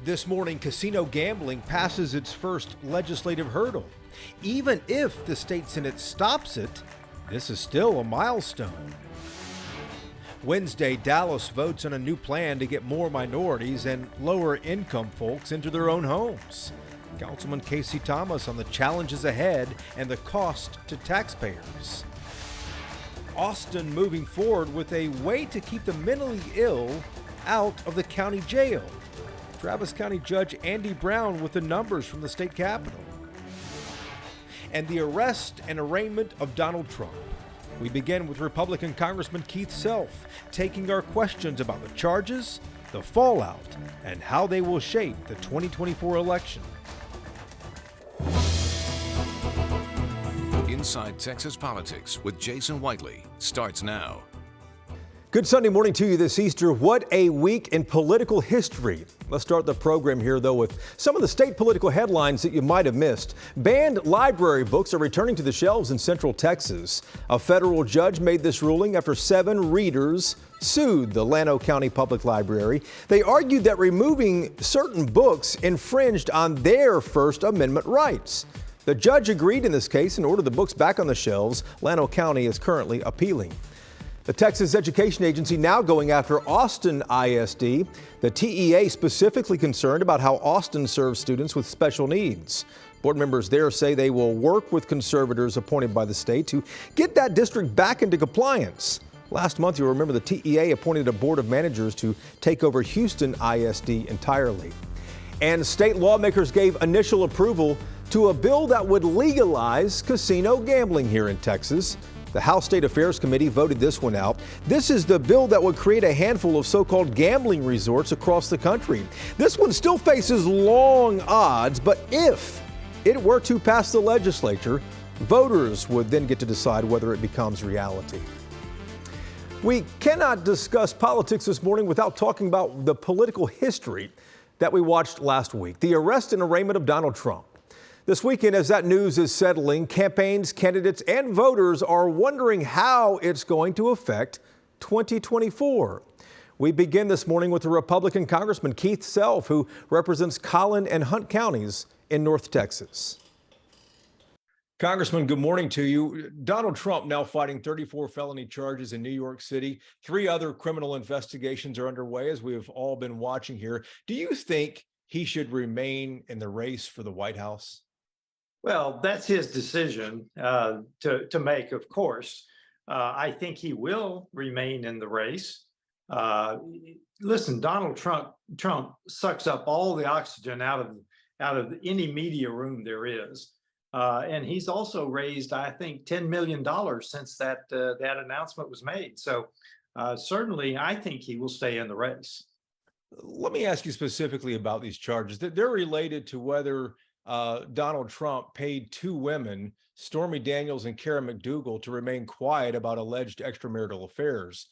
This morning, casino gambling passes its first legislative hurdle. Even if the state Senate stops it, this is still a milestone. Wednesday, Dallas votes on a new plan to get more minorities and lower income folks into their own homes. Councilman Casey Thomas on the challenges ahead and the cost to taxpayers. Austin moving forward with a way to keep the mentally ill out of the county jail. Travis County Judge Andy Brown with the numbers from the state capitol. And the arrest and arraignment of Donald Trump. We begin with Republican Congressman Keith Self taking our questions about the charges, the fallout, and how they will shape the 2024 election. Inside Texas Politics with Jason Whiteley starts now. Good Sunday morning to you this Easter. What a week in political history. Let's start the program here, though, with some of the state political headlines that you might have missed. Banned library books are returning to the shelves in Central Texas. A federal judge made this ruling after 7 readers sued the Llano County Public Library. They argued that removing certain books infringed on their First Amendment rights. The judge agreed in this case and ordered the books back on the shelves. Llano County is currently appealing. The Texas Education Agency now going after Austin ISD. The TEA specifically concerned about how Austin serves students with special needs. Board members there say they will work with conservators appointed by the state to get that district back into compliance. Last month, you'll remember the TEA appointed a board of managers to take over Houston ISD entirely. And state lawmakers gave initial approval to a bill that would legalize casino gambling here in Texas. The House State Affairs Committee voted this one out. This is the bill that would create a handful of so-called gambling resorts across the country. This one still faces long odds, but if it were to pass the legislature, voters would then get to decide whether it becomes reality. We cannot discuss politics this morning without talking about the political history that we watched last week, the arrest and arraignment of Donald Trump. This weekend, as that news is settling, campaigns, candidates, and voters are wondering how it's going to affect 2024. We begin this morning with the Republican Congressman Keith Self, who represents Collin and Hunt counties in North Texas. Congressman, good morning to you. Donald Trump now fighting 34 felony charges in New York City. 3 other criminal investigations are underway, as we have all been watching here. Do you think he should remain in the race for the White House? Well, that's his decision to make, of course. I think he will remain in the race. Listen, Donald Trump sucks up all the oxygen out of any media room there is. And he's also raised, I think, $10 million since that announcement was made. So certainly, I think he will stay in the race. Let me ask you specifically about these charges. They're related to whether Donald Trump paid 2 women, Stormy Daniels and Karen McDougal, to remain quiet about alleged extramarital affairs.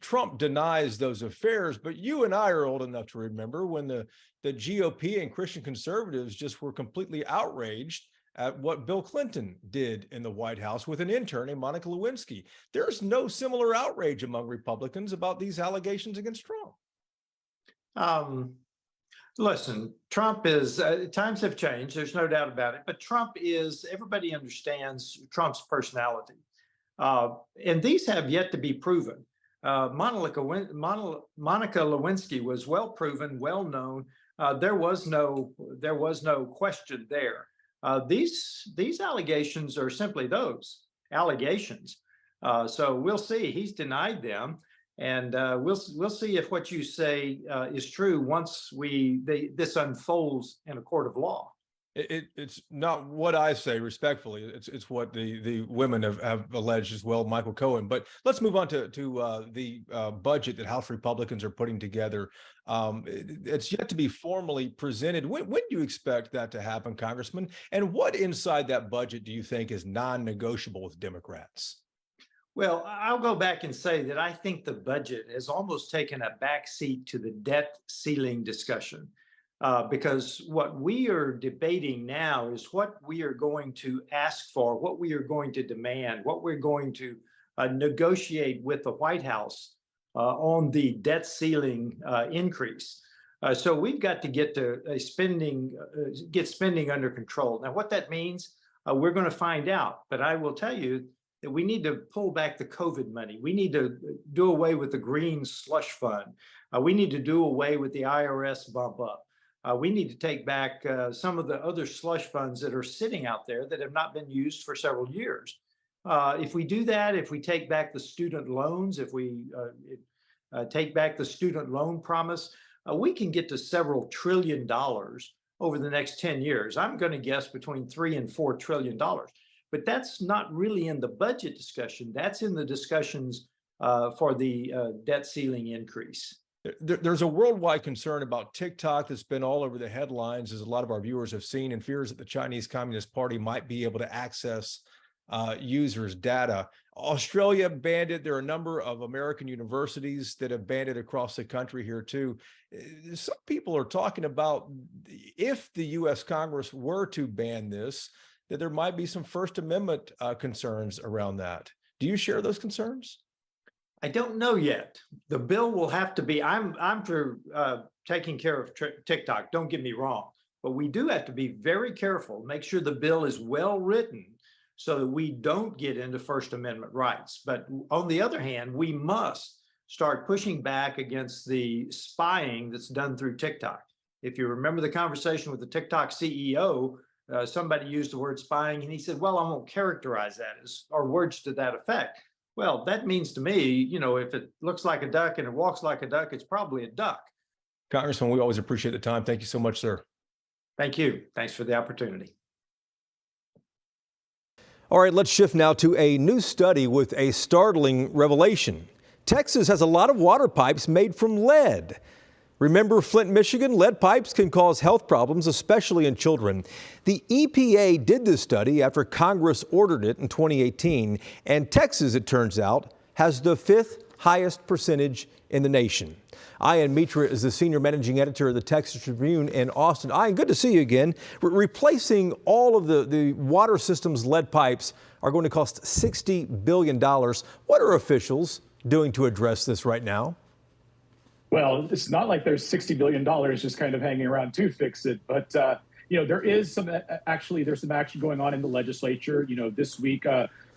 Trump denies those affairs, but you and I are old enough to remember when the GOP and Christian conservatives just were completely outraged at what Bill Clinton did in the White House with an intern named Monica Lewinsky. There's no similar outrage among Republicans about these allegations against Trump. Listen, Trump is, times have changed, there's no doubt about it, but Trump is, everybody understands Trump's personality. And these have yet to be proven. Monica Lewinsky was well proven, well known. There was no question there. These allegations are simply those allegations. So we'll see. He's denied them. And we'll see if what you say is true once this unfolds in a court of law. It's not what I say, respectfully. It's what the women have alleged as well, Michael Cohen. But let's move on to the budget that House Republicans are putting together. It's yet to be formally presented. When do you expect that to happen, Congressman? And what inside that budget do you think is non-negotiable with Democrats? Well, I'll go back and say that I think the budget has almost taken a backseat to the debt ceiling discussion, because what we are debating now is what we are going to ask for, what we are going to demand, what we're going to negotiate with the White House on the debt ceiling increase. So we've got to get to get spending under control. Now, what that means, we're going to find out. But I will tell you that we need to pull back the COVID money. We need to do away with the green slush fund. We need to do away with the IRS bump up. We need to take back some of the other slush funds that are sitting out there that have not been used for several years. If we do that, if we take back the student loans, if we take back the student loan promise, we can get to several $1 trillion over the next 10 years. I'm going to guess between $3 and $4 trillion. But that's not really in the budget discussion. That's in the discussions for the debt ceiling increase. There's a worldwide concern about TikTok that's been all over the headlines, as a lot of our viewers have seen, and fears that the Chinese Communist Party might be able to access users' data. Australia banned it. There are a number of American universities that have banned it across the country here too. Some people are talking about, if the U.S. Congress were to ban this, that there might be some First Amendment concerns around that. Do you share those concerns? I don't know yet. The bill will have to be, I'm for taking care of TikTok, don't get me wrong, but we do have to be very careful, make sure the bill is well written so that we don't get into First Amendment rights. But on the other hand, we must start pushing back against the spying that's done through TikTok. If you remember the conversation with the TikTok CEO, somebody used the word spying and he said, well, I won't characterize that as, or words to that effect. Well, that means to me, you know, if it looks like a duck and it walks like a duck, it's probably a duck. Congressman, we always appreciate the time. Thank you so much, sir. Thank you. Thanks for the opportunity. All right, let's shift now to a new study with a startling revelation. Texas has a lot of water pipes made from lead. Remember Flint, Michigan? Lead pipes can cause health problems, especially in children. The EPA did this study after Congress ordered it in 2018, and Texas, it turns out, has the 5th highest percentage in the nation. Ian Mitra is the senior managing editor of the Texas Tribune in Austin. Ian, good to see you again. Replacing all of the water system's lead pipes are going to cost $60 billion. What are officials doing to address this right now? Well, it's not like there's $60 billion just kind of hanging around to fix it. But, you know, there is some there's some action going on in the legislature. You know, this week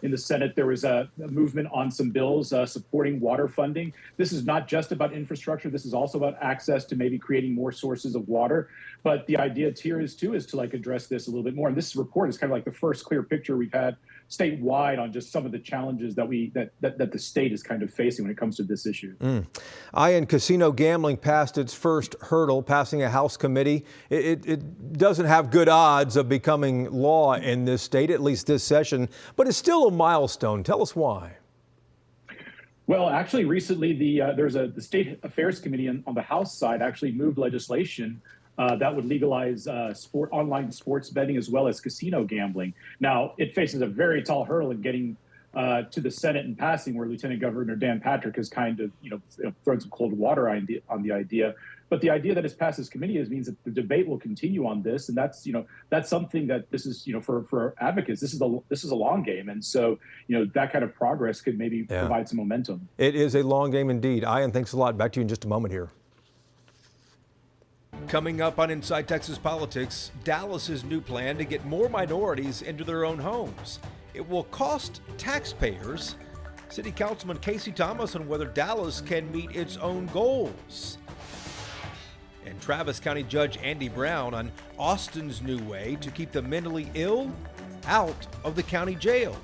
in the Senate, there was a movement on some bills supporting water funding. This is not just about infrastructure. This is also about access to maybe creating more sources of water. But the idea here is to like address this a little bit more. And this report is kind of like the first clear picture we've had statewide on just some of the challenges that the state is kind of facing when it comes to this issue. Ian, casino gambling passed its first hurdle, passing a House committee. It doesn't have good odds of becoming law in this state, at least this session, but it's still a milestone. Tell us why. Well, actually, recently the State Affairs Committee on the House side actually moved legislation that would legalize online sports betting as well as casino gambling. Now, it faces a very tall hurdle in getting to the Senate and passing, where Lieutenant Governor Dan Patrick has kind of thrown some cold water on the idea. But the idea that it's passed this committee means that the debate will continue on this, and that's something that this is for advocates. This is a long game, and so that kind of progress could maybe provide some momentum. It is a long game indeed. Ian, thanks a lot. Back to you in just a moment here. Coming up on Inside Texas Politics, Dallas's new plan to get more minorities into their own homes. It will cost taxpayers. City Councilman Casey Thomas on whether Dallas can meet its own goals. And Travis County Judge Andy Brown on Austin's new way to keep the mentally ill out of the county jail.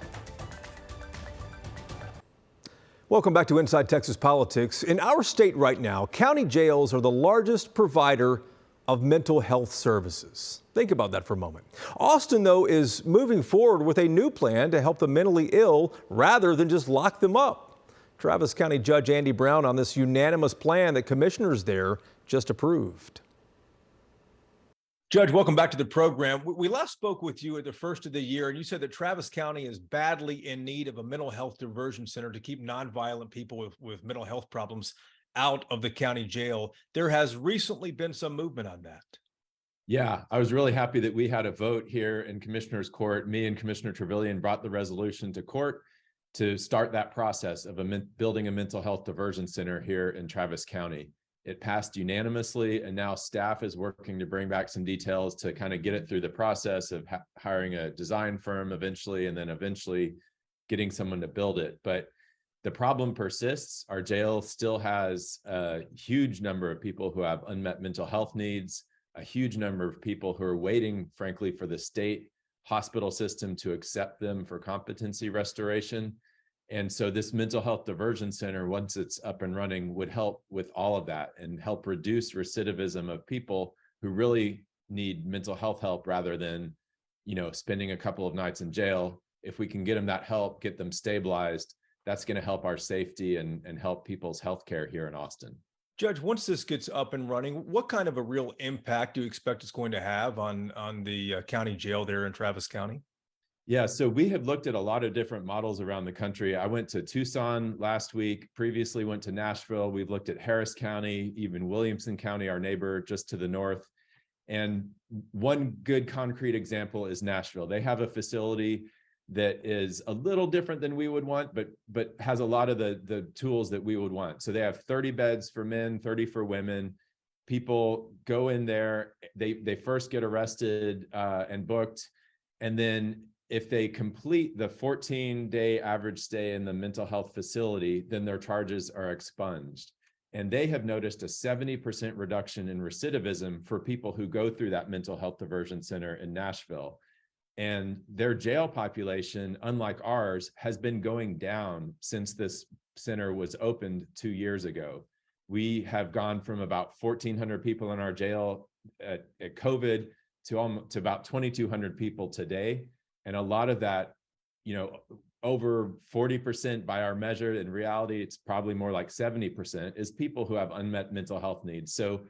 Welcome back to Inside Texas Politics. In our state right now, county jails are the largest provider of mental health services. Think about that for a moment. Austin, though, is moving forward with a new plan to help the mentally ill rather than just lock them up. Travis County Judge Andy Brown on this unanimous plan that commissioners there just approved. Judge, welcome back to the program. We last spoke with you at the first of the year, and you said that Travis County is badly in need of a mental health diversion center to keep nonviolent people with mental health problems out of the county jail. There has recently been some movement on that. Yeah, I was really happy that we had a vote here in Commissioner's Court. Me and Commissioner Trevelyan brought the resolution to court to start that process of building a mental health diversion center here in Travis County. It passed unanimously, and now staff is working to bring back some details to kind of get it through the process of hiring a design firm eventually, and then eventually getting someone to build it. But the problem persists. Our jail still has a huge number of people who have unmet mental health needs, a huge number of people who are waiting, frankly, for the state hospital system to accept them for competency restoration. And so this mental health diversion center, once it's up and running, would help with all of that and help reduce recidivism of people who really need mental health help rather than, spending a couple of nights in jail. If we can get them that help, get them stabilized, that's going to help our safety and help people's healthcare here in Austin. Judge, once this gets up and running, what kind of a real impact do you expect it's going to have on the county jail there in Travis County? Yeah, so we have looked at a lot of different models around the country. I went to Tucson last week, previously went to Nashville. We've looked at Harris County, even Williamson County, our neighbor just to the north. And one good concrete example is Nashville. They have a facility that is a little different than we would want, but has a lot of the tools that we would want. So they have 30 beds for men, 30 for women. People go in there, they first get arrested and booked, and then if they complete the 14-day average stay in the mental health facility, then their charges are expunged. And they have noticed a 70% reduction in recidivism for people who go through that mental health diversion center in Nashville. And their jail population, unlike ours, has been going down since this center was opened 2 years ago. We have gone from about 1,400 people in our jail at COVID to about 2,200 people today. And a lot of that, over 40% by our measure. In reality, it's probably more like 70% is people who have unmet mental health needs. So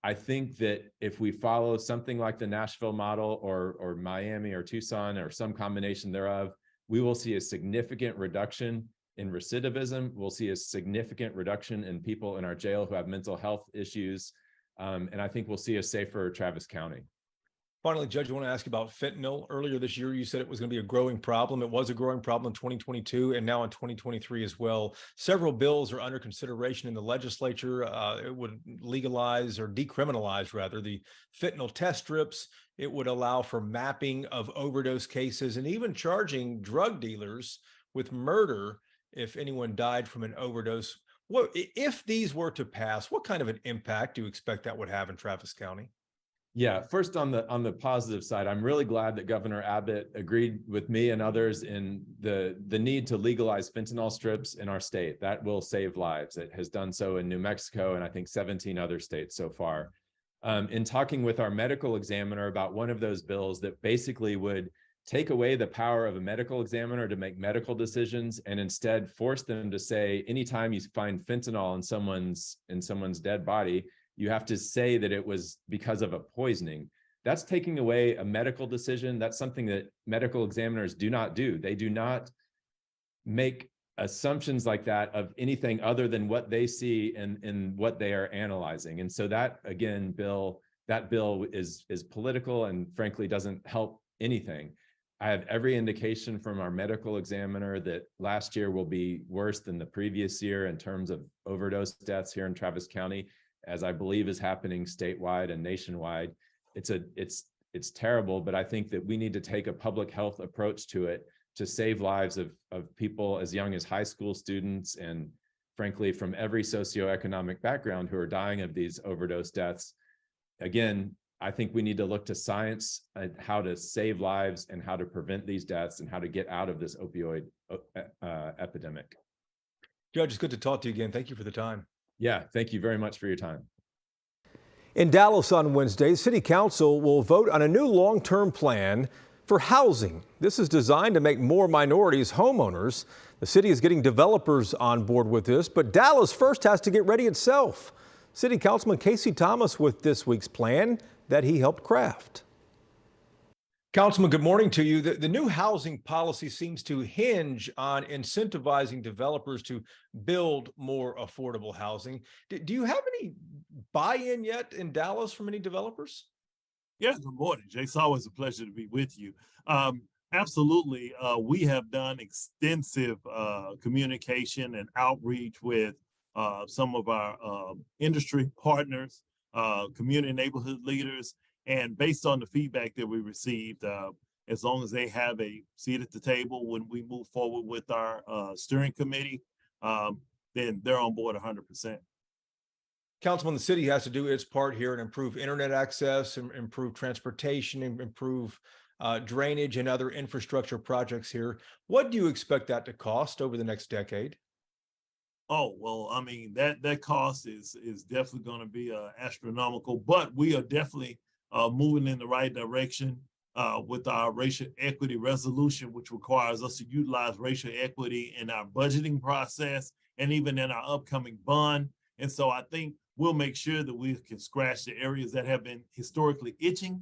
I think that if we follow something like the Nashville model or Miami or Tucson or some combination thereof, we will see a significant reduction in recidivism. We'll see a significant reduction in people in our jail who have mental health issues. And I think we'll see a safer Travis County. Finally, Judge, I want to ask you about fentanyl. Earlier this year, you said it was going to be a growing problem. It was a growing problem in 2022 and now in 2023 as well. Several bills are under consideration in the legislature. It would legalize or decriminalize, rather, the fentanyl test strips. It would allow for mapping of overdose cases and even charging drug dealers with murder if anyone died from an overdose. If these were to pass, what kind of an impact do you expect that would have in Travis County? Yeah, first on the positive side, I'm really glad that Governor Abbott agreed with me and others in the need to legalize fentanyl strips in our state. That will save lives. It has done so in New Mexico and I think 17 other states so far. In talking with our medical examiner about one of those bills that basically would take away the power of a medical examiner to make medical decisions and instead force them to say, anytime you find fentanyl in someone's dead body, you have to say that it was because of a poisoning. That's taking away a medical decision. That's something that medical examiners do not do. They do not make assumptions like that of anything other than what they see and what they are analyzing. And so that, again, that bill is political and frankly doesn't help anything. I have every indication from our medical examiner that last year will be worse than the previous year in terms of overdose deaths here in Travis County, as I believe is happening statewide and nationwide. It's terrible, but I think that we need to take a public health approach to it to save lives of people as young as high school students and frankly from every socioeconomic background who are dying of these overdose deaths. Again, I think we need to look to science and how to save lives and how to prevent these deaths and how to get out of this opioid epidemic. Judge, it's good to talk to you again. Thank you for the time. Yeah, thank you very much for your time. In Dallas on Wednesday, City Council will vote on a new long-term plan for housing. This is designed to make more minorities homeowners. The city is getting developers on board with this, but Dallas first has to get ready itself. City Councilman Casey Thomas with this week's plan that he helped craft. Councilman, good morning to you. The new housing policy seems to hinge on incentivizing developers to build more affordable housing. Do you have any buy-in yet in Dallas from any developers? Yeah, good morning, Jay. It's always a pleasure to be with you. Absolutely. We have done extensive communication and outreach with some of our industry partners, community neighborhood leaders, and based on the feedback that we received, as long as they have a seat at the table when we move forward with our steering committee, then they're on board 100%. Councilman, the city has to do its part here and improve internet access, improve transportation, and improve drainage and other infrastructure projects here. What do you expect that to cost over the next decade? Oh, well, I mean, that cost is definitely going to be astronomical, but we are definitely moving in the right direction with our racial equity resolution, which requires us to utilize racial equity in our budgeting process and even in our upcoming bond. And so I think we'll make sure that we can scratch the areas that have been historically itching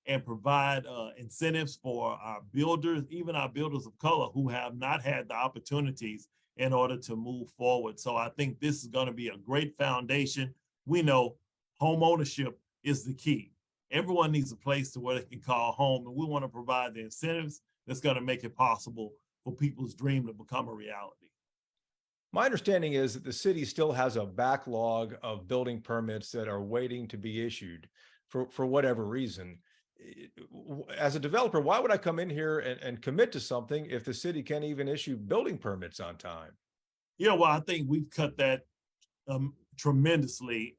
and provide incentives for our builders, even our builders of color who have not had the opportunities in order to move forward. So I think this is going to be a great foundation. We know home ownership is the key. Everyone needs a place to where they can call home, and we want to provide the incentives that's going to make it possible for people's dream to become a reality. My understanding is that the city still has a backlog of building permits that are waiting to be issued for whatever reason. As a developer, why would I come in here and commit to something if the city can't even issue building permits on time? Yeah, well, I think we've cut that tremendously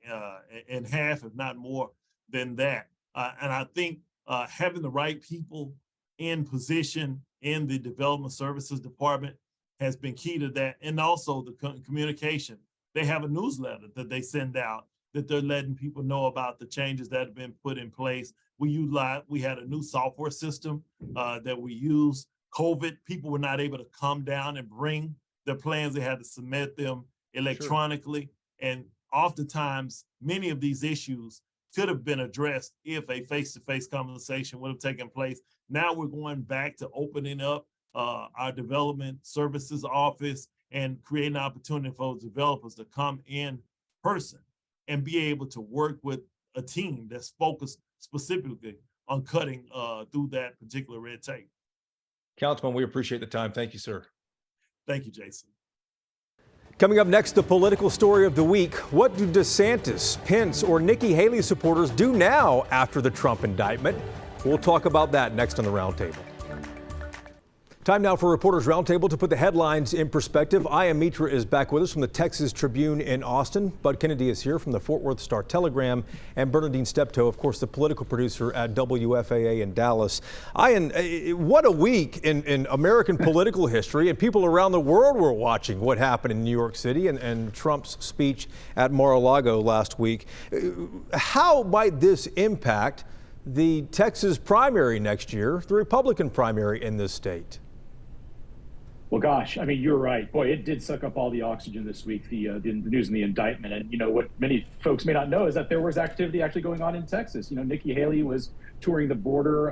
in half, if not more than that. And I think having the right people in position in the development services department has been key to that. And also the communication. They have a newsletter that they send out that they're letting people know about the changes that have been put in place. We had a new software system that we use. COVID, people were not able to come down and bring their plans. They had to submit them electronically. Sure. And oftentimes, many of these issues could have been addressed if a face-to-face conversation would have taken place. Now we're going back to opening up our development services office and creating an opportunity for developers to come in person and be able to work with a team that's focused specifically on cutting through that particular red tape. Councilman, we appreciate the time. Thank you, sir. Thank you, Jason. Coming up next, the political story of the week. What do DeSantis, Pence, or Nikki Haley supporters do now after the Trump indictment? We'll talk about that next on the Roundtable. Time now for Reporters Roundtable to put the headlines in perspective. Aya Mitra is back with us from the Texas Tribune in Austin. Bud Kennedy is here from the Fort Worth Star-Telegram, and Bernadine Steptoe, of course, the political producer at WFAA in Dallas. Aya, what a week in American political history, and people around the world were watching what happened in New York City and Trump's speech at Mar-a-Lago last week. How might this impact the Texas primary next year, the Republican primary in this state? Well, gosh, I mean, you're right. Boy, it did suck up all the oxygen this week, the news and the indictment. And, you know, what many folks may not know is that there was activity actually going on in Texas. You know, Nikki Haley was touring the border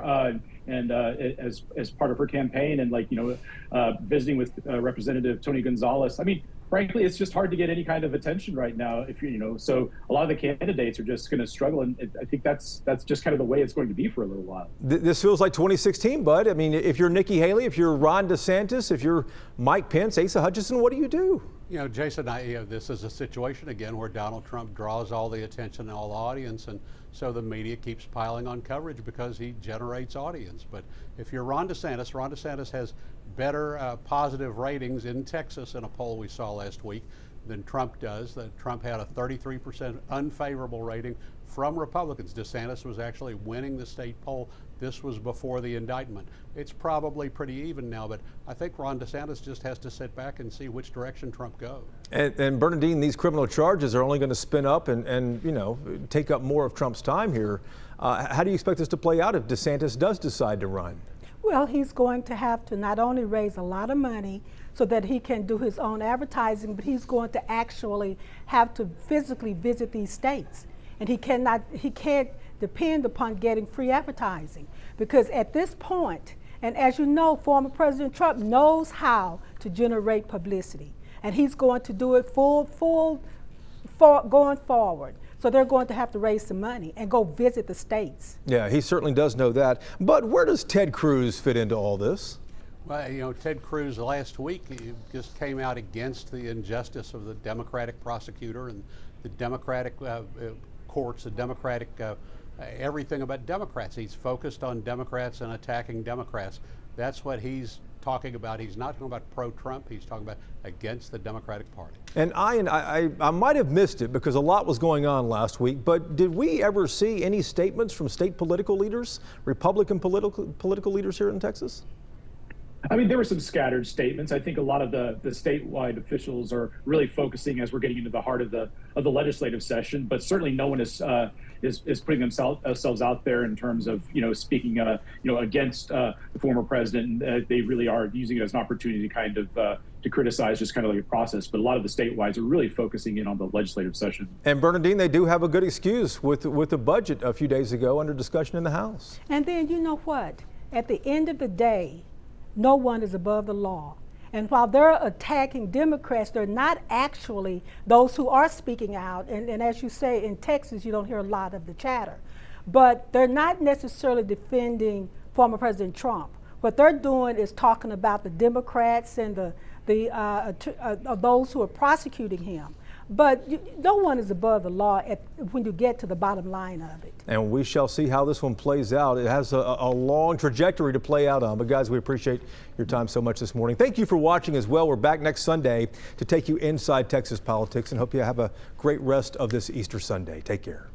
and as part of her campaign and, like, you know, visiting with Representative Tony Gonzalez. I mean, frankly, it's just hard to get any kind of attention right now. If you know, so a lot of the candidates are just going to struggle, and I think that's just kind of the way it's going to be for a little while. This feels like 2016, Bud. I mean, if you're Nikki Haley, if you're Ron DeSantis, if you're Mike Pence, Asa Hutchinson, what do you do? You know, Jason, this is a situation again where Donald Trump draws all the attention and all the audience, and so the media keeps piling on coverage because he generates audience. But if you're Ron DeSantis has better positive ratings in Texas in a poll we saw last week than Trump does. That Trump had a 33% unfavorable rating from Republicans. DeSantis was actually winning the state poll. This was before the indictment. It's probably pretty even now, but I think Ron DeSantis just has to sit back and see which direction Trump goes. And Bernadine, these criminal charges are only going to spin up and you know, take up more of Trump's time here. How do you expect this to play out if DeSantis does decide to run? Well, he's going to have to not only raise a lot of money so that he can do his own advertising, but he's going to actually have to physically visit these states. And he can't depend upon getting free advertising, because at this point, and as you know, former President Trump knows how to generate publicity, and he's going to do it going forward. So they're going to have to raise some money and go visit the states. Yeah, he certainly does know that. But where does Ted Cruz fit into all this? Well, you know, Ted Cruz last week he just came out against the injustice of the Democratic prosecutor and the Democratic courts, the Democratic everything about Democrats. He's focused on Democrats and attacking Democrats. That's what he's talking about. He's not talking about pro-Trump. He's talking about against the Democratic Party. And I might have missed it because a lot was going on last week, but did we ever see any statements from state political leaders, Republican political leaders here in Texas? I mean, there were some scattered statements. I think a lot of the statewide officials are really focusing as we're getting into the heart of the legislative session. But certainly, no one is putting themselves out there in terms of speaking against the former president. They really are using it as an opportunity to kind of to criticize just kind of like a process. But a lot of the statewides are really focusing in on the legislative session. And Bernadine, they do have a good excuse with the budget a few days ago under discussion in the House. And then you know what? At the end of the day, no one is above the law. And while they're attacking Democrats, they're not actually those who are speaking out. And as you say, in Texas, you don't hear a lot of the chatter. But they're not necessarily defending former President Trump. What they're doing is talking about the Democrats and those who are prosecuting him. But no one is above the law when you get to the bottom line of it. And we shall see how this one plays out. It has a long trajectory to play out on. But guys, we appreciate your time so much this morning. Thank you for watching as well. We're back next Sunday to take you inside Texas politics and hope you have a great rest of this Easter Sunday. Take care.